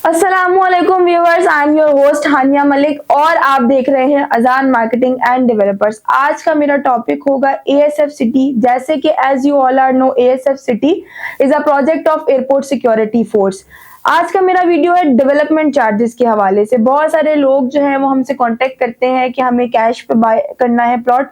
अस्सलामुअलैकुम viewers, I am your host Hania Malik और आप देख रहे हैं अजान मार्केटिंग एंड डेवलपर्स। आज का मेरा टॉपिक होगा एएसएफ सिटी। जैसे कि as you all are know, ASF city is a project of airport security force. आज का मेरा वीडियो है डेवलपमेंट चार्जेस के हवाले से। बहुत सारे लोग जो हैं वो हमसे कांटेक्ट करते हैं कि हमें कैश पे बाय करना है प्लॉट।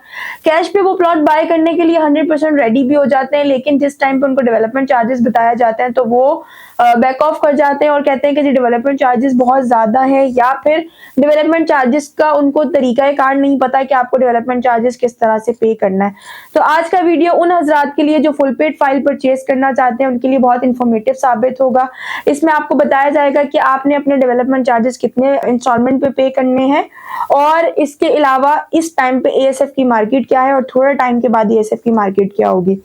कैश पे वो प्लॉट बाय करने के लिए 100% रेडी भी हो जाते हैं, लेकिन जिस टाइम पे उनको डेवलपमेंट चार्जेस बताया जाते हैं तो वो बैक ऑफ कर जाते हैं और कहते हैं कि जी डेवलपमेंट चार्जेस बहुत ज्यादा है, या फिर डेवलपमेंट चार्जेस का उनको तरीका कार नहीं पता कि आपको डेवलपमेंट चार्जेस किस तरह से पे करना है। तो आज का वीडियो उन हजरात के लिए जो फुल पेड फाइल परचेज करना चाहते हैं उनके लिए बहुत इंफॉर्मेटिव साबित होगा। इसमें आपको बताया जाएगा कि आपने अपने डेवलपमेंट चार्जेस कितने इंस्टॉलमेंट पे करने हैं, और इसके अलावा इस टाइम पे एएसएफ की मार्केट क्या है और थोड़ा टाइम के बाद एएसएफ की मार्केट क्या होगी।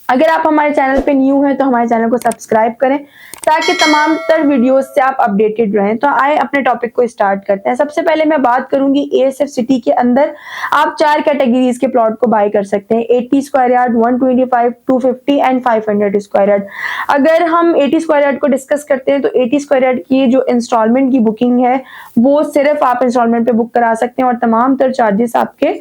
अगर आप हमारे चैनल पे न्यू हैं तो हमारे चैनल को सब्सक्राइब करें ताकि तमाम तर वीडियोस से आप अपडेटेड रहें। तो आए अपने टॉपिक को स्टार्ट करते हैं। सबसे पहले मैं बात करूंगी एएसएफ सिटी के अंदर आप 4 कैटेगरीज के प्लॉट को बाय कर सकते हैं: 80 square yard, 125, 250 and 500 square yard. अगर हम 80 स्क्वायर यार्ड को डिस्कस करते हैं तो 80 स्क्वायर यार्ड की जो इंस्टॉलमेंट की बुकिंग है वो सिर्फ आप इंस्टॉलमेंट पे बुक करा सकते हैं और तमाम तर चार्जेस आपके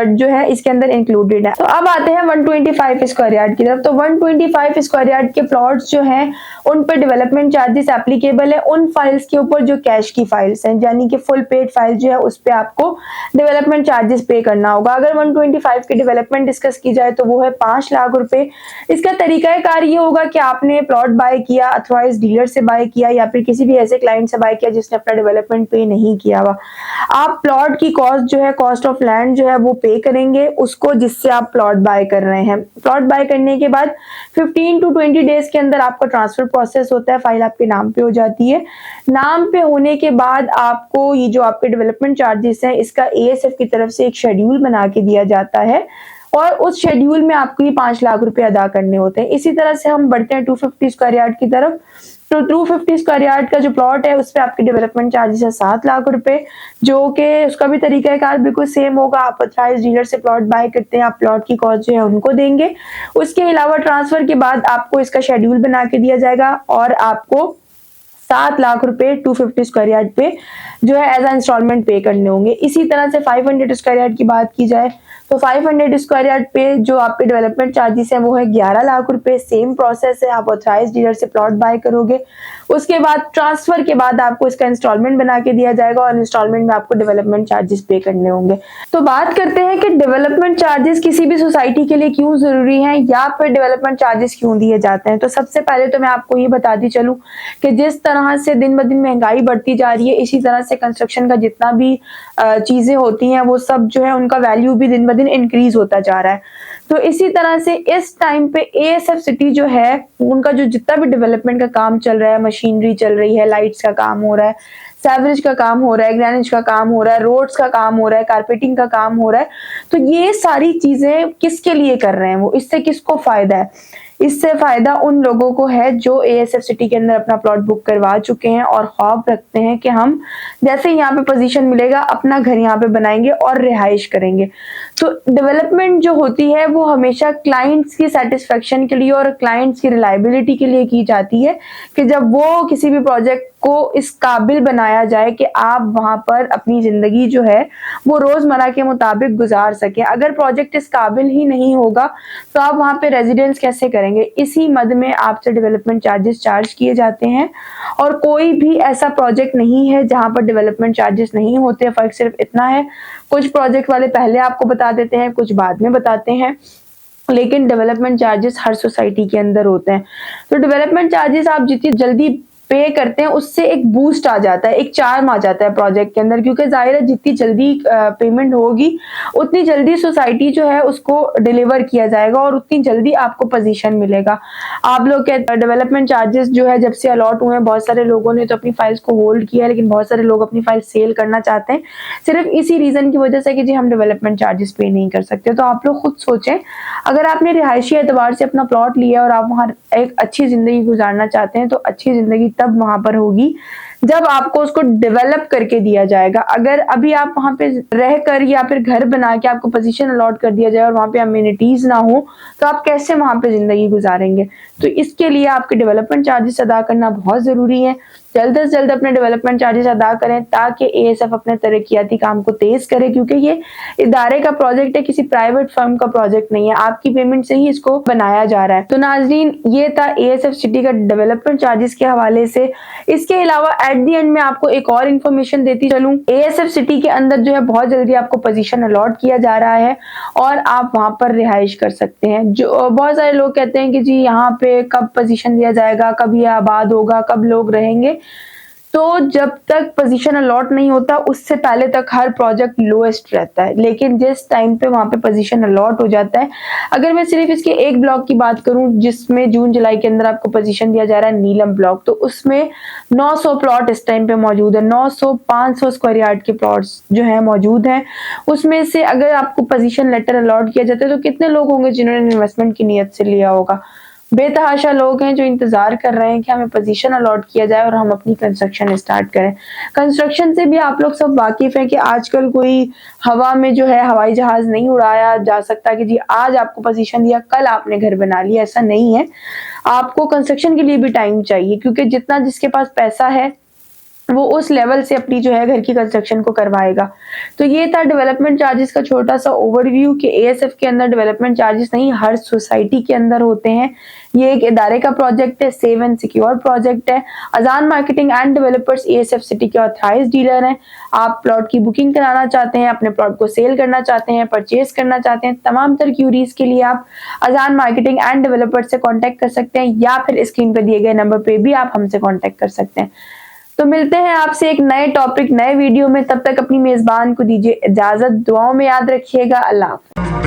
जो है इसके अंदर इंक्लूडेड है। तो अब आते हैं 125 स्क्वायर यार्ड की तरफ। तो 125 स्क्वायर यार्ड के प्लॉट्स जो हैं उन पर डेवलपमेंट चार्जेस एप्लीकेबल है उन फाइल्स के ऊपर जो कैश की फाइल्स हैं, यानी कि फुल पेड फाइल जो है उस पे आपको डेवलपमेंट चार्जेस पे करना होगा। अगर 125 की डेवलपमेंट डिस्कस की जाए तो वो है 5 लाख रुपए। इसका तरीकाकार ये होगा कि आपने प्लॉट बाय किया, अथवाइज डीलर से बाय किया या फिर किसी भी ऐसे क्लाइंट से बाय किया जिसने अपना डेवलपमेंट पे नहीं किया हुआ। आप प्लॉट की कॉस्ट जो है, कॉस्ट ऑफ लैंड जो है वो पे करेंगे उसको जिससे आप प्लॉट बाय कर रहे हैं। प्लॉट बाय करने के बाद 15 to 20 डेज के अंदर आपका ट्रांसफर प्रोसेस होता है, फाइल आपके नाम पे हो जाती है। नाम पे होने के बाद आपको ये जो आपके डेवलपमेंट चार्जेस हैं इसका एएसएफ की तरफ से एक शेड्यूल बना के दिया जाता है और उस शेड्यूल में आपको ये 5 लाख रुपए अदा करने होते हैं। इसी तरह से हम बढ़ते हैं 250 स्क्वायर यार्ड की तरफ। तो 250 स्क्वायर यार्ड का जो प्लॉट है उस पे आपके डेवलपमेंट चार्जेस है 7 लाख रुपए, जो कि उसका भी तरीकाकार बिल्कुल सेम होगा। आप अथराइज डीलर से प्लॉट बाय करते हैं, आप प्लॉट की कॉस्ट जो है उनको देंगे। उसके अलावा ट्रांसफर के बाद आपको इसका शेड्यूल बना के दिया जाएगा और आपको 7 लाख रुपए 250 स्क्वायर यार्ड पे जो है एज अ इंस्टॉलमेंट पे करने होंगे। इसी तरह से 500 स्क्वायर यार्ड की बात की जाए तो 500 स्क्वायर यार्ड पे जो आपके डेवलपमेंट चार्जेस है वो है 11 लाख रुपए। सेम प्रोसेस है, आप ऑथराइज डीलर से प्लॉट बाय करोगे, उसके बाद ट्रांसफर के बाद आपको इसका इंस्टॉलमेंट बना के दिया जाएगा और इंस्टॉलमेंट में आपको डेवलपमेंट चार्जेस पे करने होंगे। तो बात करते हैं कि डेवलपमेंट चार्जेस किसी भी सोसाइटी के लिए क्यों जरूरी है या फिर डेवलपमेंट चार्जेस क्यों दिए जाते हैं। तो सबसे पहले तो मैं आपको ये बताती चलूं कि जिस तरह से दिन ब दिन महंगाई बढ़ती जा रही है, इसी तरह से कंस्ट्रक्शन का जितना भी चीजें होती हैं वो सब जो है उनका वैल्यू भी दिन ब दिन इंक्रीज होता जा रहा है। तो इसी तरह से इस टाइम पे एएसएफ सिटी जो है उनका जो जितना भी डेवलपमेंट का काम चल रहा है, मशीनरी चल रही है, लाइट्स का काम हो रहा है, सेवरेज का काम हो रहा है, ग्रेनेज का काम हो रहा है, रोड्स का काम हो रहा है, कारपेटिंग का काम हो रहा है, तो ये सारी चीजें किसके लिए कर रहे हैं वो, इससे किसको फायदा है? इससे फायदा उन लोगों को है जो एएसएफ सिटी के अंदर अपना प्लॉट बुक करवा चुके हैं और ख्वाब रखते हैं कि हम जैसे यहाँ पे पोजीशन मिलेगा अपना घर यहाँ पे बनाएंगे और रिहाइश करेंगे। तो डेवलपमेंट जो होती है वो हमेशा क्लाइंट्स की सेटिस्फेक्शन के लिए और क्लाइंट्स की रिलायबिलिटी के लिए की जाती है कि जब वो किसी भी प्रोजेक्ट को इस काबिल बनाया जाए कि आप वहां पर अपनी जिंदगी जो है वो रोजमर्रा के मुताबिक गुजार सके। अगर प्रोजेक्ट इस काबिल ही नहीं होगा तो आप वहां पे रेजिडेंस कैसे करेंगे? इसी मद में आपसे डेवलपमेंट चार्जेस चार्ज किए जाते हैं और कोई भी ऐसा प्रोजेक्ट नहीं है जहां पर डेवलपमेंट चार्जेस नहीं होते। फर्क सिर्फ इतना है, कुछ प्रोजेक्ट वाले पहले आपको बता देते हैं, कुछ बाद में बताते हैं, लेकिन डेवलपमेंट चार्जेस हर सोसाइटी के अंदर होते हैं। तो डेवलपमेंट चार्जेस आप जितनी जल्दी पे करते हैं उससे एक बूस्ट आ जाता है, एक चार्म आ जाता है प्रोजेक्ट के अंदर, क्योंकि ज़ाहिर है जितनी जल्दी पेमेंट होगी उतनी जल्दी सोसाइटी जो है उसको डिलीवर किया जाएगा और उतनी जल्दी आपको पोजीशन मिलेगा। आप लोग के डेवलपमेंट चार्जेस जो है जब से अलॉट हुए हैं, बहुत सारे लोगों ने तो अपनी फाइल्स को होल्ड किया है, लेकिन बहुत सारे लोग अपनी फाइल सेल करना चाहते हैं सिर्फ इसी रीजन की वजह से कि जी हम डेवलपमेंट चार्जेस पे नहीं कर सकते। तो आप लोग खुद सोचें, अगर आपने रिहायशी एतबार से अपना प्लॉट लिया और आप वहाँ एक अच्छी जिंदगी गुजारना चाहते हैं तो अच्छी जिंदगी तब वहां पर होगी जब आपको उसको डेवलप करके दिया जाएगा। अगर अभी आप वहां पे रहकर या फिर घर बना के आपको पोजीशन अलॉट कर दिया जाए और वहां पे अम्यूनिटीज ना हो तो आप कैसे वहां पे जिंदगी गुजारेंगे। तो इसके लिए आपके डेवलपमेंट चार्जेस अदा करना बहुत जरूरी है। जल्द से जल्द अपने डेवलपमेंट चार्जेस अदा करें ताकि एएसएफ अपने तरक्याती काम को तेज करे, क्योंकि ये इदारे का प्रोजेक्ट है, किसी प्राइवेट फर्म का प्रोजेक्ट नहीं है। आपकी पेमेंट से ही इसको बनाया जा रहा है। तो नाजरीन, ये था एएसएफ सिटी का डेवलपमेंट चार्जेस के हवाले से। इसके अलावा एट दी एंड में आपको एक और इन्फॉर्मेशन देती चलूं, एएसएफ सिटी के अंदर जो है बहुत जल्दी आपको पोजीशन अलॉट किया जा रहा है और आप वहां पर रिहाइश कर सकते हैं। जो बहुत सारे लोग कहते हैं कि जी यहाँ पे कब पोजीशन दिया जाएगा, कब ये आबाद होगा, कब लोग रहेंगे। तो जब तक पोजीशन अलॉट नहीं होता उससे पहले तक हर प्रोजेक्ट लोएस्ट रहता है, लेकिन जिस टाइम पे वहां पे पोजीशन अलॉट हो जाता है, अगर मैं सिर्फ इसके एक ब्लॉक की बात करूं जिसमें जून जुलाई के अंदर आपको पोजीशन दिया जा रहा है नीलम ब्लॉक, तो उसमें 900 प्लॉट इस टाइम पे मौजूद है। 900 500 स्क्वायर यार्ड के प्लॉट्स जो है मौजूद हैं। उसमें से अगर आपको पोजीशन लेटर अलॉट किया जाता है तो कितने लोग होंगे जिन्होंने इन्वेस्टमेंट की नीयत से लिया होगा। बेतहाशा लोग हैं जो इंतजार कर रहे हैं कि हमें पोजीशन अलॉट किया जाए और हम अपनी कंस्ट्रक्शन स्टार्ट करें। कंस्ट्रक्शन से भी आप लोग सब वाकिफ हैं कि आजकल कोई हवा में जो है हवाई जहाज नहीं उड़ाया जा सकता कि जी आज आपको पोजीशन दिया कल आपने घर बना लिया, ऐसा नहीं है। आपको कंस्ट्रक्शन के लिए भी टाइम चाहिए, क्योंकि जितना जिसके पास पैसा है वो उस लेवल से अपनी जो है घर की कंस्ट्रक्शन को करवाएगा। तो ये था डेवलपमेंट चार्जेस का छोटा सा ओवरव्यू कि एएसएफ के अंदर डेवलपमेंट चार्जेस नहीं, हर सोसाइटी के अंदर होते हैं। ये एक इदारे का प्रोजेक्ट है, सेव एंड सिक्योर प्रोजेक्ट है। अजान marketing and developers ASF city के ऑथराइज्ड डीलर हैं। आप प्लॉट की बुकिंग कराना चाहते हैं, अपने प्लॉट को सेल करना चाहते हैं, परचेज करना चाहते हैं, तमाम तर क्यूरीज के लिए आप अजान मार्केटिंग एंड डेवलपर्स से कॉन्टेक्ट कर सकते हैं या फिर स्क्रीन पर दिए गए नंबर पे भी आप हमसे कॉन्टेक्ट कर सकते हैं। तो मिलते हैं आपसे एक नए टॉपिक नए वीडियो में, तब तक अपनी मेजबान को दीजिए इजाजत। दुआओं में याद रखिएगा। अल्लाह हाफ़िज़।